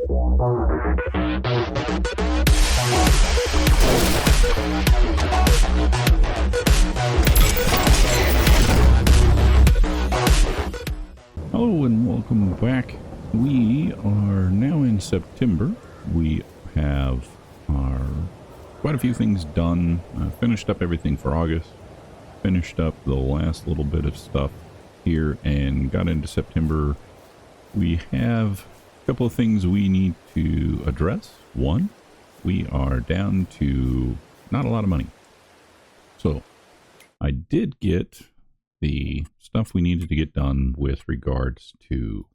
Hello and welcome back. We are now in September. We have quite a few things done. Finished up everything for August. Finished up the last little bit of stuff here and got into September. We have a couple of things we need to address. One, we are down to not a lot of money. So I did get the stuff we needed to get done with regards to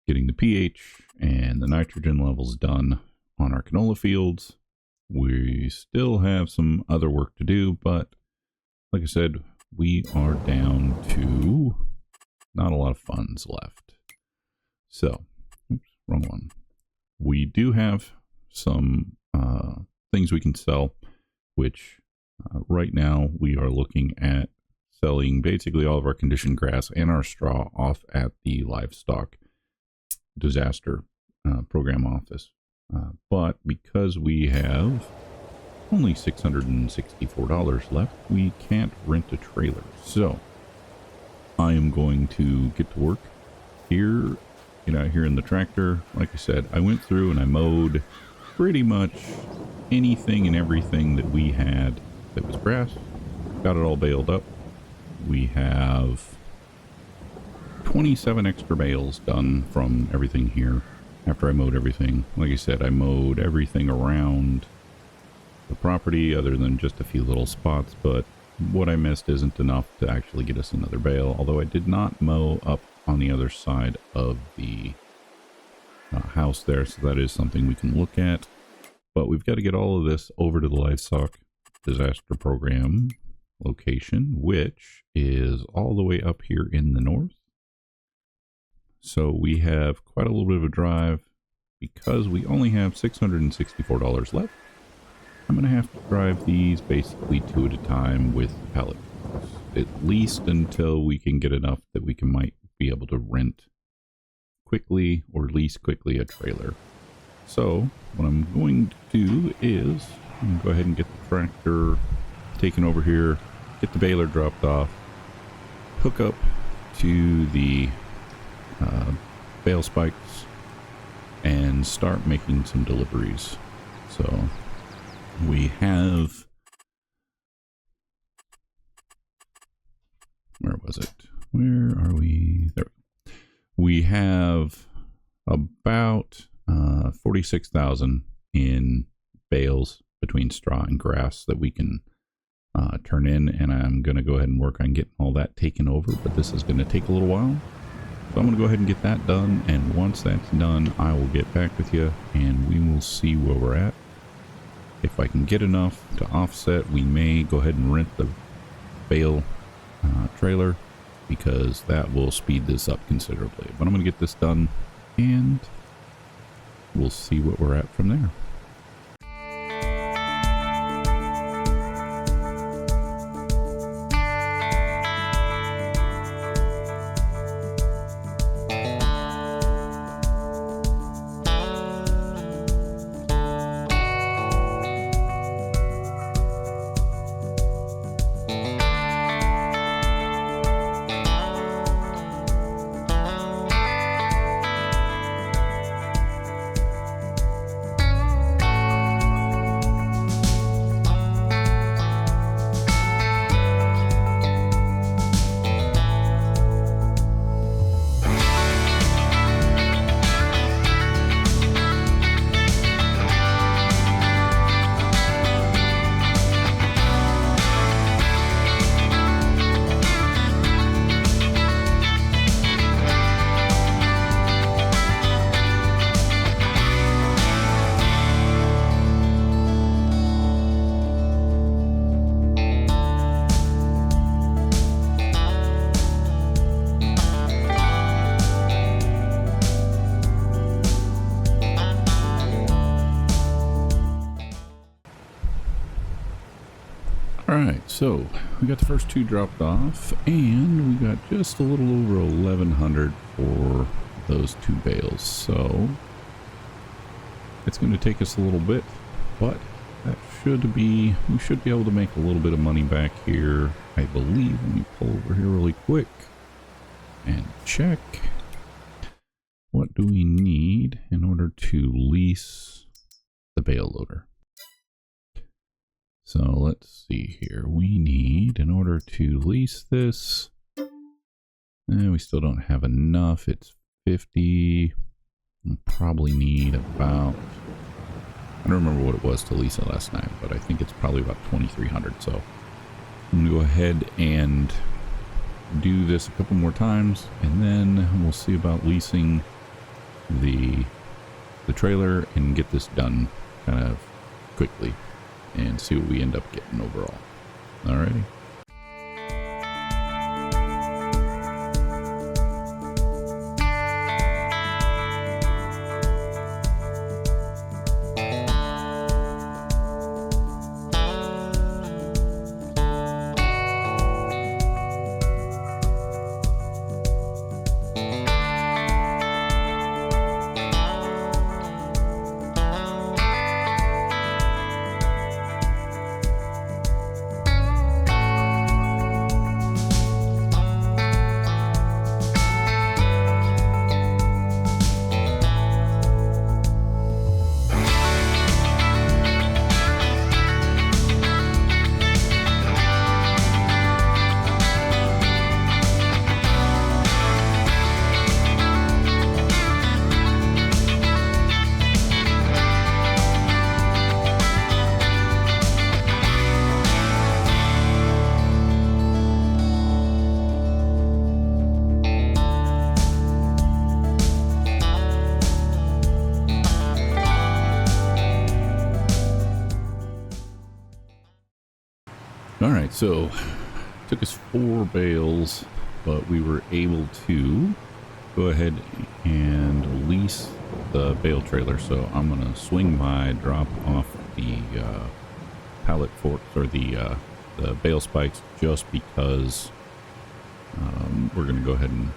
getting the pH and the nitrogen levels done on our canola fields. We still have some other work to do, but like I said, we are down to not a lot of funds left. So, oops, wrong one. We do have some things we can sell, which right now we are looking at selling basically all of our conditioned grass and our straw off at the livestock disaster program office. But because we have only $664 left, we can't rent a trailer. So I am going to get to work here, get out here in the tractor. Like I said, I went through and I mowed pretty much anything and everything that we had that was grass. Got it all baled up. We have 27 extra bales done from everything here after I mowed everything. Like I said, I mowed everything around the property other than just a few little spots, but what I missed isn't enough to actually get us another bale, although I did not mow up on the other side of the house there, so that is something we can look at. But we've got to get all of this over to the livestock disaster program location, which is all the way up here in the north. So we have quite a little bit of a drive. Because we only have $664 left, I'm going to have to drive these basically 2 at a time with pallet trucks, at least until we can get enough that we might be able to rent quickly or lease quickly a trailer. So what I'm going to do is I'm going to go ahead and get the tractor taken over here, get the baler dropped off, hook up to the bale spikes, and start making some deliveries. So we have, where was it? Where are we? There we have about 46,000 in bales between straw and grass that we can turn in, and I'm going to go ahead and work on getting all that taken over, but this is going to take a little while. So I'm going to go ahead and get that done, and once that's done, I will get back with you, and we will see where we're at. If I can get enough to offset, we may go ahead and rent the bale trailer, because that will speed this up considerably. But I'm going to get this done, and we'll see what we're at from there. Alright, so we got the first two dropped off, and we got just a little over 1,100 for those two bales. So It's going to take us a little bit, but that we should be able to make a little bit of money back here, I believe. Let me pull over here really quick and check. What do we need in order to lease the bale loader? So let's see here. We need, in order to lease this, we still don't have enough. It's 50. We'll probably need about, I don't remember what it was to lease it last night, but I think it's probably about 2,300. So I'm gonna go ahead and do this a couple more times, and then we'll see about leasing the trailer and get this done kind of quickly and see what we end up getting overall. Alrighty. Alright, so it took us 4 bales, but we were able to go ahead and lease the bale trailer. So I'm going to swing by, drop off the pallet forks, or the bale spikes, just because we're going to go ahead and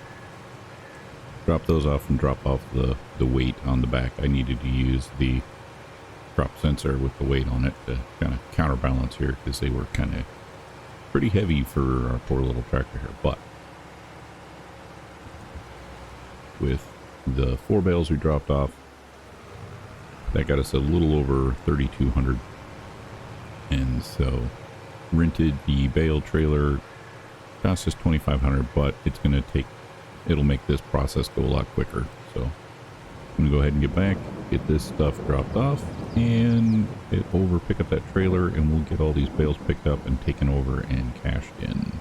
drop those off and drop off the weight on the back. I needed to use the drop sensor with the weight on it to kind of counterbalance here, because they were kind of pretty heavy for our poor little tractor here. But with the 4 bales we dropped off, that got us a little over 3,200. And so rented the bale trailer, cost us 2,500, but it's going to take, it'll make this process go a lot quicker. So I'm gonna go ahead and get back, get this stuff dropped off, and get over, pick up that trailer, and we'll get all these bales picked up and taken over and cashed in.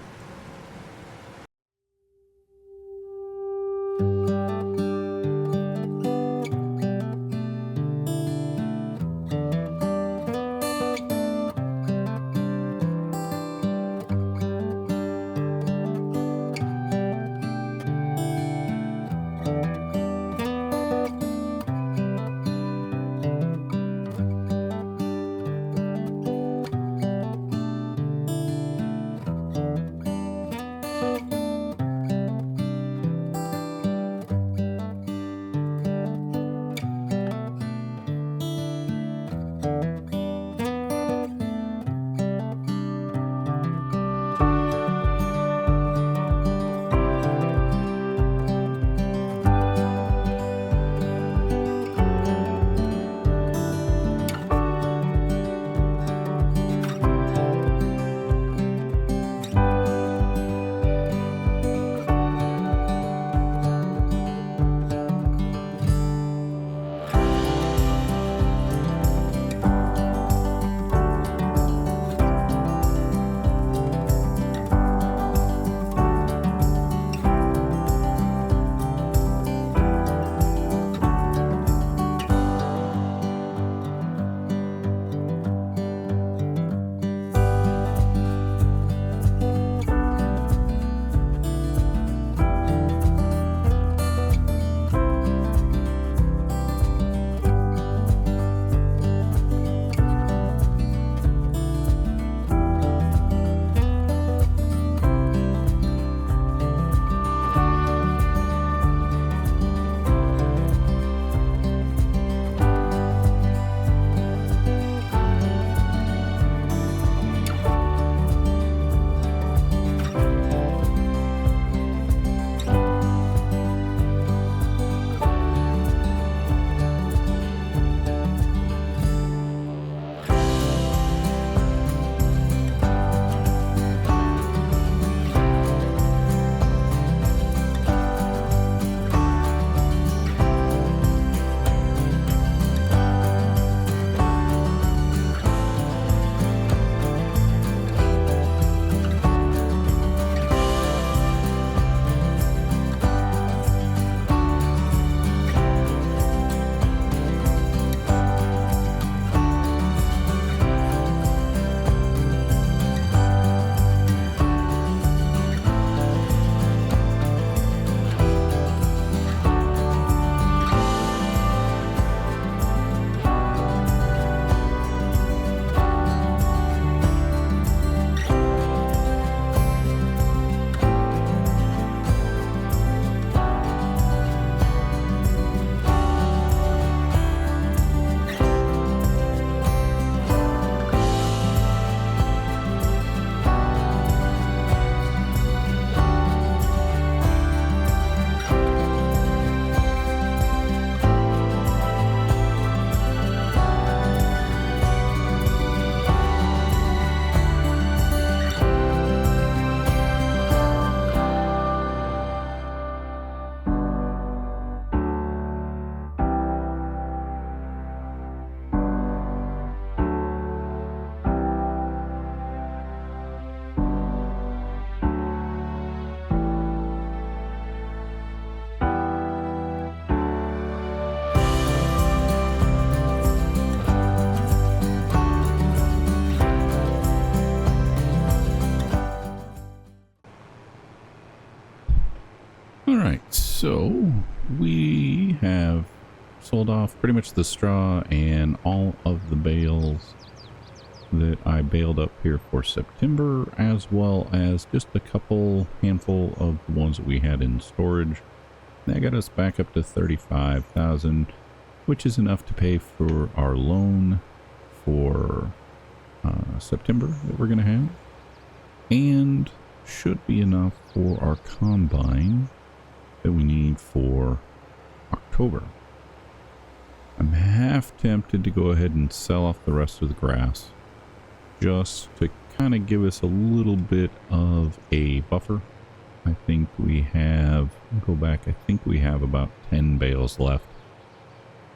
have sold off pretty much the straw and all of the bales that I baled up here for September, as well as just a handful of the ones that we had in storage. That got us back up to 35,000, which is enough to pay for our loan for September that we're going to have, and should be enough for our combine that we need for October. I'm half tempted to go ahead and sell off the rest of the grass just to kind of give us a little bit of a buffer. I think we have, go back, I think we have about 10 bales left.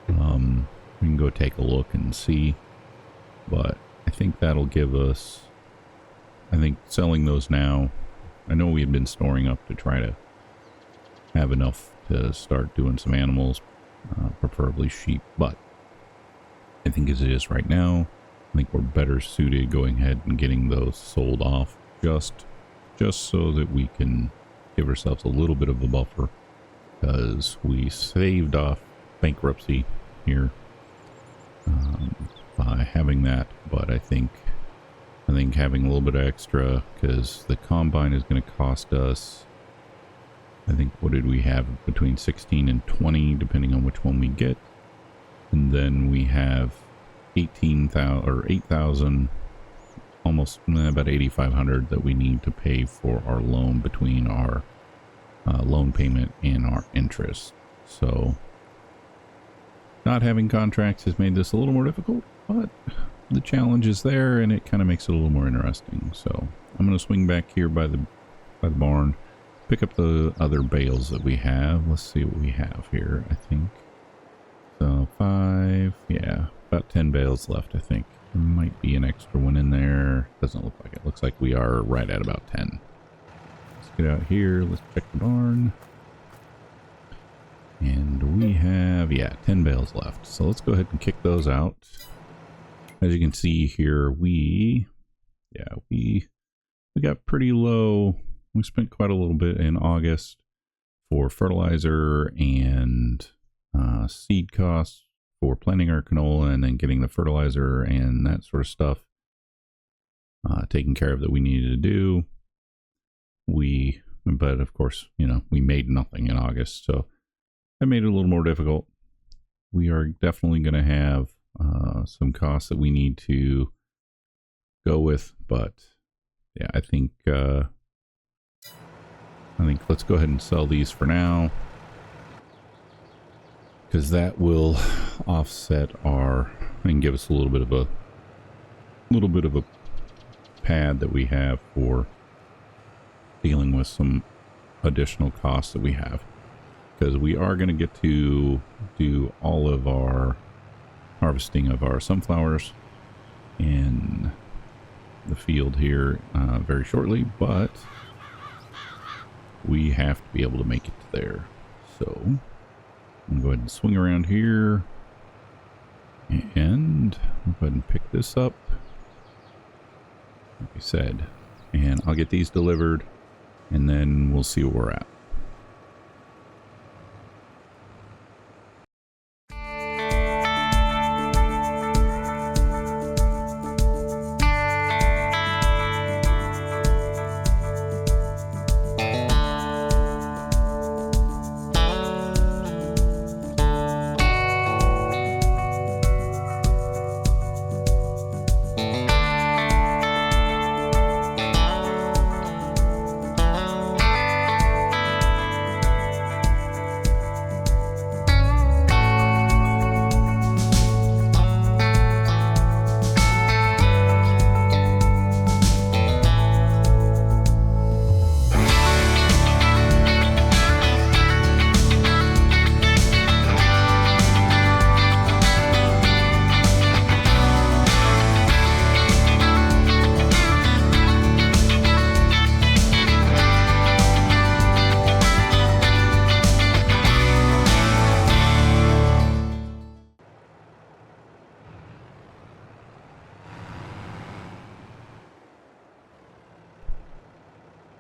We can go take a look and see, but I think that'll give us, I think selling those now, I know we had been storing up to try to have enough to start doing some animals, preferably sheep, but I think as it is right now, I think we're better suited going ahead and getting those sold off just so that we can give ourselves a little bit of a buffer, because we saved off bankruptcy here by having that. But I think having a little bit of extra, because the combine is going to cost us, I think, what did we have, between 16 and 20 depending on which one we get, and then we have 18,000 or 8,000, almost about 8,500 that we need to pay for our loan between our loan payment and our interest. So not having contracts has made this a little more difficult, but the challenge is there, and it kind of makes it a little more interesting. So I'm going to swing back here by the barn, pick up the other bales that we have. Let's see what we have here. I think so, 5, yeah, about 10 bales left. I think there might be an extra one in there. Doesn't look like it. Looks like we are right at about 10. Let's get out here. Let's check the barn. And we have, yeah, 10 bales left. So let's go ahead and kick those out. As you can see here, we got pretty low. We spent quite a little bit in August for fertilizer and seed costs for planting our canola, and then getting the fertilizer and that sort of stuff taken care of that we needed to do. But of course, you know, we made nothing in August, so that made it a little more difficult. We are definitely going to have some costs that we need to go with, but yeah, I think let's go ahead and sell these for now, because that will offset our and give us a little bit of a pad that we have for dealing with some additional costs that we have, because we are going to get to do all of our harvesting of our sunflowers in the field here very shortly, but we have to be able to make it there. So I'm going to go ahead and swing around here, and I'll go ahead and pick this up, like I said, and I'll get these delivered, and then we'll see where we're at.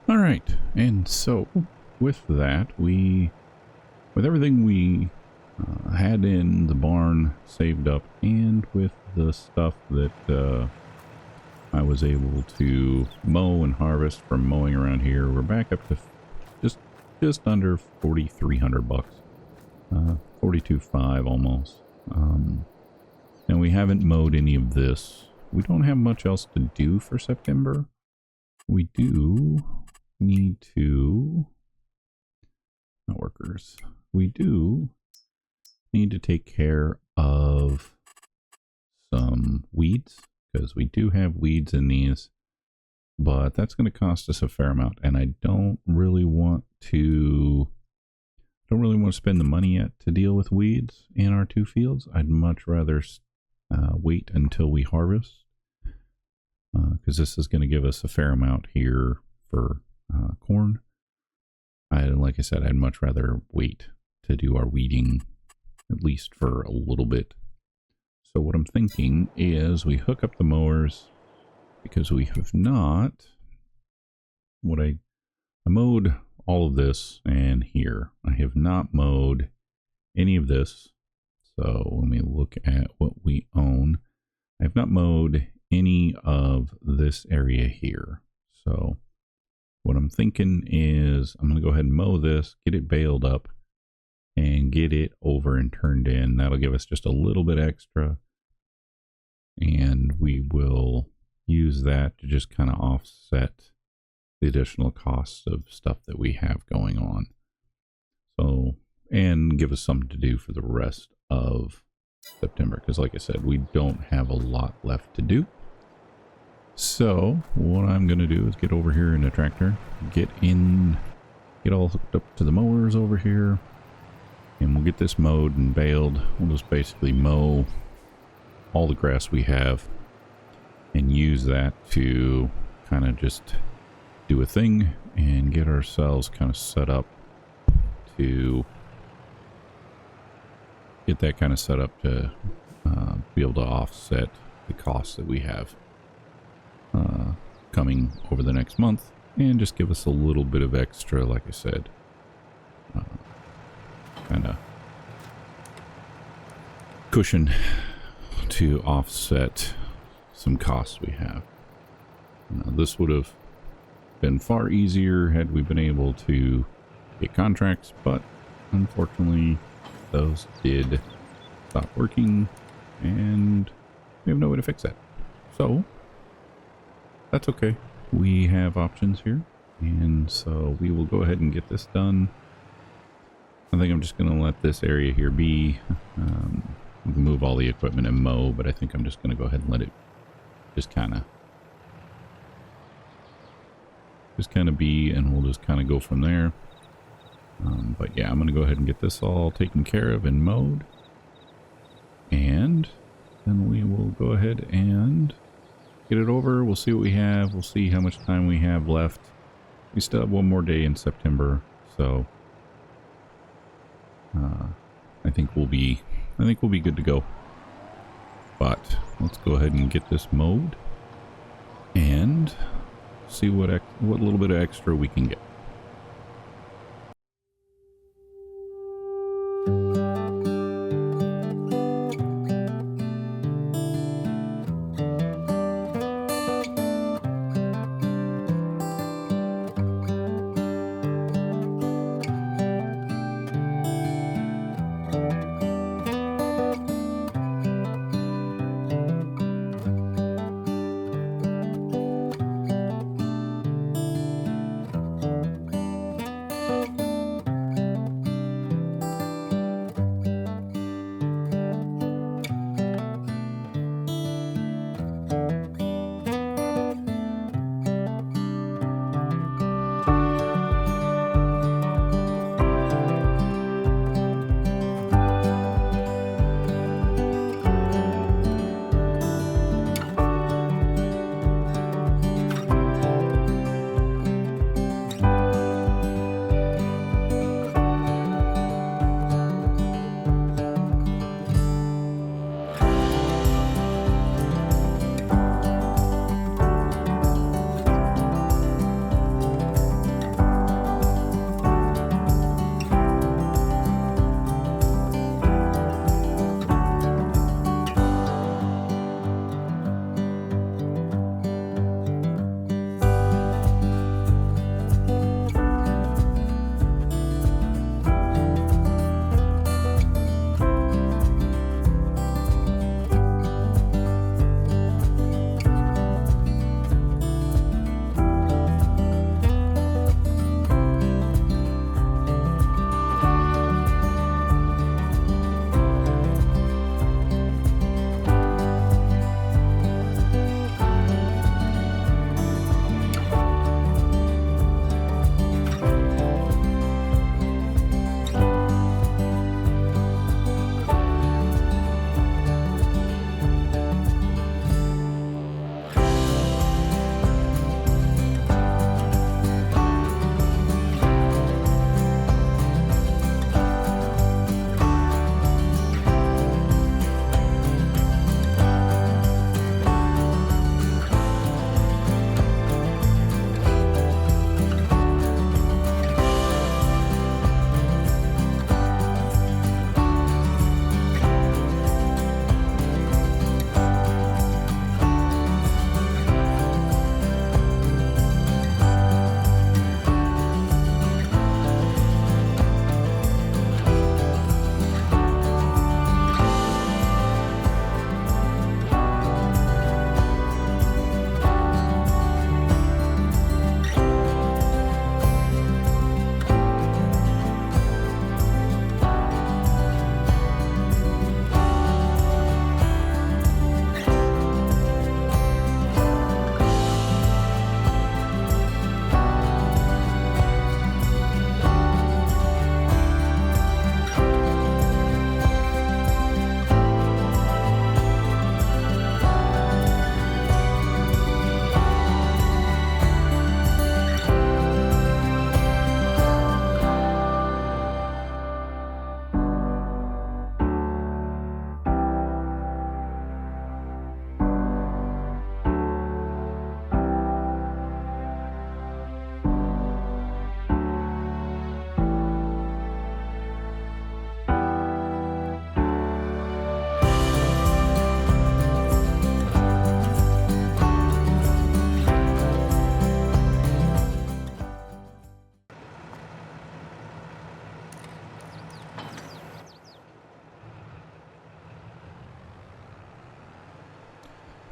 All right, and so with that, with everything we in the barn saved up, and with the stuff that I was able to mow and harvest from mowing around here, we're back up to just under 4,300 bucks. 42.5 almost. And we haven't mowed any of this. We don't have much else to do for September. We do need to... not workers. We do need to take care of some weeds, because we do have weeds in these, but that's going to cost us a fair amount, and I don't really want to spend the money yet to deal with weeds in our 2 fields. I'd much rather wait until we harvest, because this is going to give us a fair amount here for corn. Like I said, I'd much rather wait to do our weeding, at least for a little bit. So what I'm thinking is we hook up the mowers, because we have not... I mowed all of this and here. I have not mowed any of this. So when we look at what we own, I have not mowed any of this area here. So what I'm thinking is I'm going to go ahead and mow this, get it baled up, and get it over and turned in. That'll give us just a little bit extra. And we will use that to just kind of offset the additional costs of stuff that we have going on. So, and give us something to do for the rest of September, because like I said, we don't have a lot left to do. So what I'm going to do is get over here in the tractor, get all hooked up to the mowers over here, and we'll get this mowed and baled. We'll just basically mow all the grass we have and use that to kind of just do a thing and get ourselves kind of set up to get that kind of set up to be able to offset the costs that we have coming over the next month, and just give us a little bit of extra, like I said, kind of cushion to offset some costs we have. Now, this would have been far easier had we been able to get contracts, but unfortunately those did stop working, and we have no way to fix that. So that's okay. We have options here, and so we will go ahead and get this done. I think I'm just going to let this area here be. We can move all the equipment and mow, but I think I'm just going to go ahead and let it just kind of be, and we'll just kind of go from there. But yeah, I'm going to go ahead and get this all taken care of and mowed, and then we will go ahead and get it over. We'll see what we have. We'll see how much time we have left. We still have one more day in September, so I think we'll be good to go. But let's go ahead and get this mowed and see what little bit of extra we can get.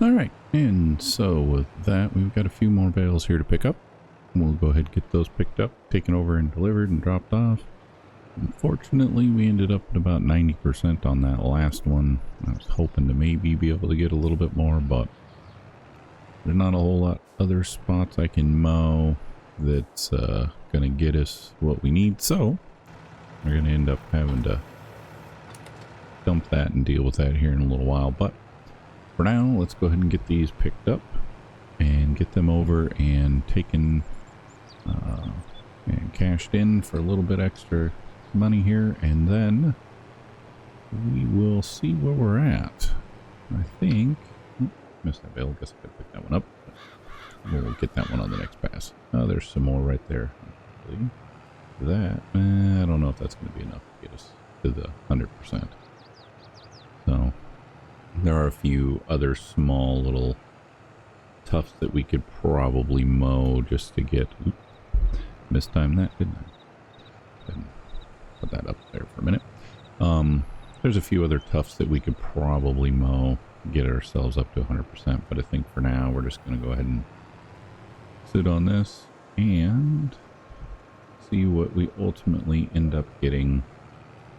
All right, and so with that, we've got a few more bales here to pick up. We'll go ahead and get those picked up, taken over and delivered and dropped off. Unfortunately, we ended up at about 90% on that last one. I was hoping to maybe be able to get a little bit more, but there's not a whole lot other spots I can mow that's going to get us what we need. So we're going to end up having to dump that and deal with that here in a little while. But for now, let's go ahead and get these picked up and get them over and taken and cashed in for a little bit extra money here, and then we will see where we're at. I think missed that bale. Guess I could pick that one up. We'll get that one on the next pass. Oh, there's some more right there. That I don't know if that's going to be enough to get us to the 100%. So there are a few other small little tufts that we could probably mow just to get. Mistimed that, didn't I? Didn't put that up there for a minute. There's a few other tufts that we could probably mow, get ourselves up to 100%, but I think for now we're just going to go ahead and sit on this and see what we ultimately end up getting.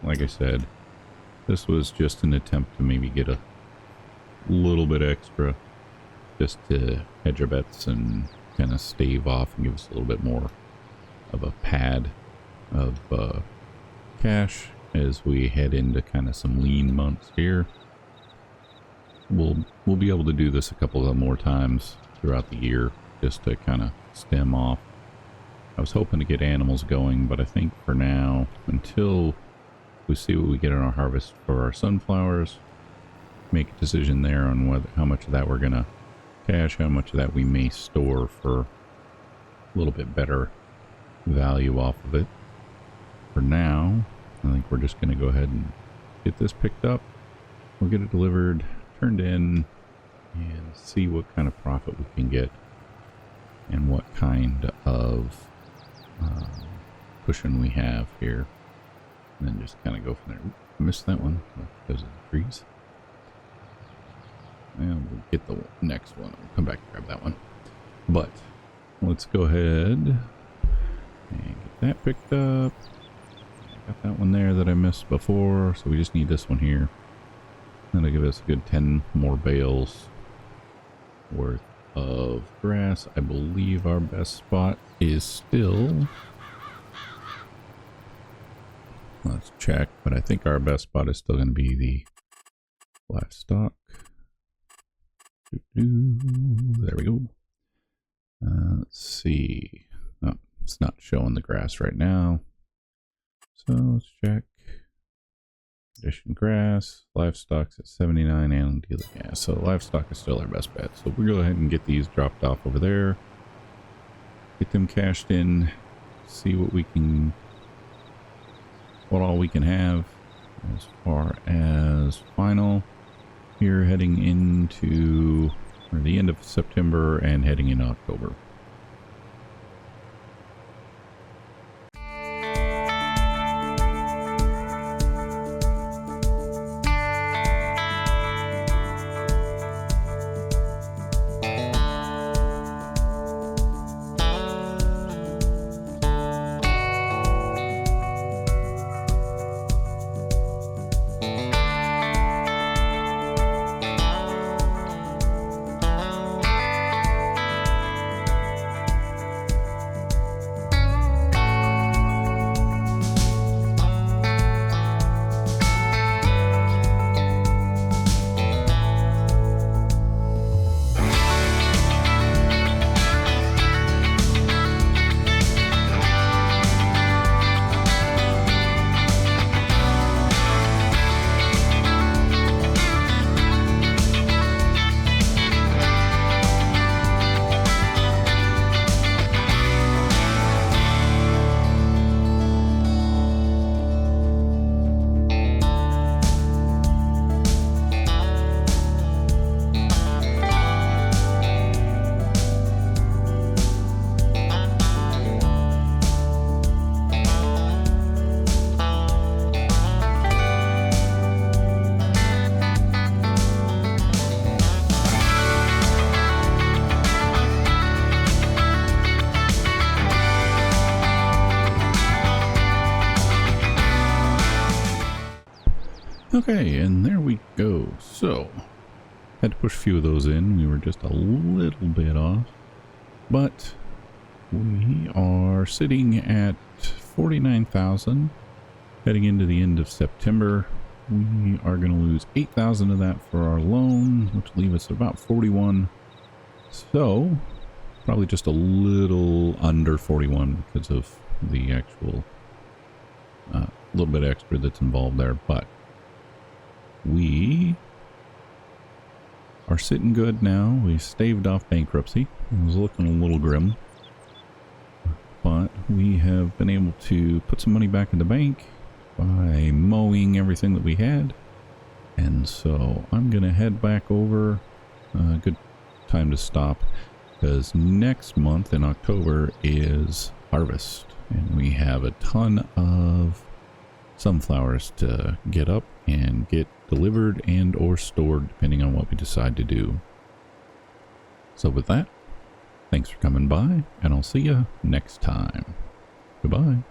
Like I said, this was just an attempt to maybe get a little bit extra just to hedge our bets and kind of stave off and give us a little bit more of a pad of cash as we head into kind of some lean months here. We'll be able to do this a couple of more times throughout the year just to kind of stem off. I was hoping to get animals going, but I think for now, until we see what we get on our harvest for our sunflowers, make a decision there on whether how much of that we're gonna cash, how much of that we may store for a little bit better value off of it. For now, I think we're just going to go ahead and get this picked up. We'll get it delivered, turned in, and see what kind of profit we can get and what kind of cushion we have here. And then just kind of go from there. Oops, I missed that one because of the trees. And we'll get the next one. I'll come back and grab that one. But let's go ahead and get that picked up. I got that one there that I missed before, so we just need this one here. That'll give us a good 10 more bales worth of grass. I believe our best spot is still... Let's check, but I think our best spot is still going to be the livestock. There we go. Let's see. Oh, it's not showing the grass right now. So let's check. Addition grass. Livestock's at 79 and dealer gas. So livestock is still our best bet. So we'll go ahead and get these dropped off over there. Get them cashed in. See what we can... what all we can have as far as final here heading into the end of September and heading into October. Okay, and there we go. So, had to push a few of those in. We were just a little bit off. But we are sitting at 49,000 heading into the end of September. We are going to lose 8,000 of that for our loan, which will leave us at about 41. So, probably just a little under 41 because of the actual little bit extra that's involved there. But we are sitting good now. We staved off bankruptcy. It was looking a little grim. But we have been able to put some money back in the bank by mowing everything that we had. And so I'm going to head back over. Good time to stop because next month in October is harvest. And we have a ton of sunflowers to get up and get delivered and or stored depending on what we decide to do. So with that, thanks for coming by and I'll see you next time. Goodbye.